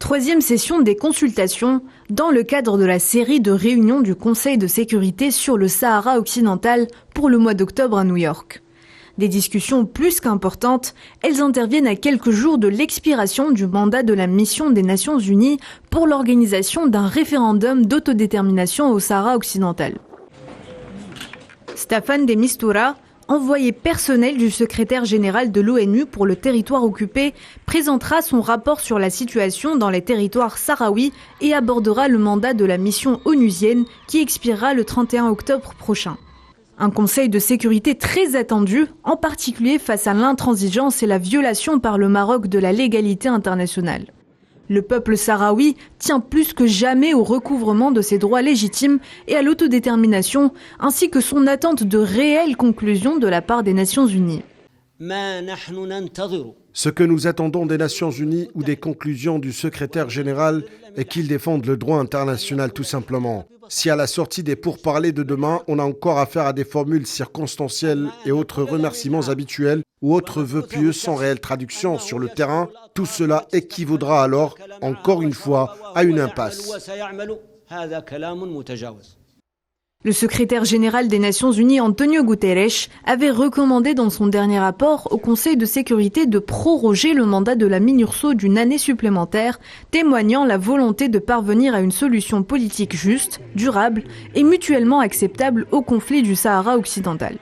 Troisième session des consultations dans le cadre de la série de réunions du Conseil de sécurité sur le Sahara occidental pour le mois d'octobre à New York. Des discussions plus qu'importantes, elles interviennent à quelques jours de l'expiration du mandat de la mission des Nations Unies pour l'organisation d'un référendum d'autodétermination au Sahara occidental. Staffan de Mistura, envoyé personnel du secrétaire général de l'ONU pour le territoire occupé, présentera son rapport sur la situation dans les territoires sahraouis et abordera le mandat de la mission onusienne qui expirera le 31 octobre prochain. Un conseil de sécurité très attendu, en particulier face à l'intransigeance et la violation par le Maroc de la légalité internationale. Le peuple sahraoui tient plus que jamais au recouvrement de ses droits légitimes et à l'autodétermination, ainsi que son attente de réelles conclusions de la part des Nations Unies. Ce que nous attendons des Nations Unies ou des conclusions du secrétaire général est qu'ils défendent le droit international tout simplement. Si à la sortie des pourparlers de demain, on a encore affaire à des formules circonstancielles et autres remerciements habituels ou autres vœux pieux sans réelle traduction sur le terrain, tout cela équivaudra alors, encore une fois, à une impasse. Le secrétaire général des Nations Unies, Antonio Guterres, avait recommandé dans son dernier rapport au Conseil de sécurité de proroger le mandat de la MINURSO d'une année supplémentaire, témoignant la volonté de parvenir à une solution politique juste, durable et mutuellement acceptable au conflit du Sahara occidental.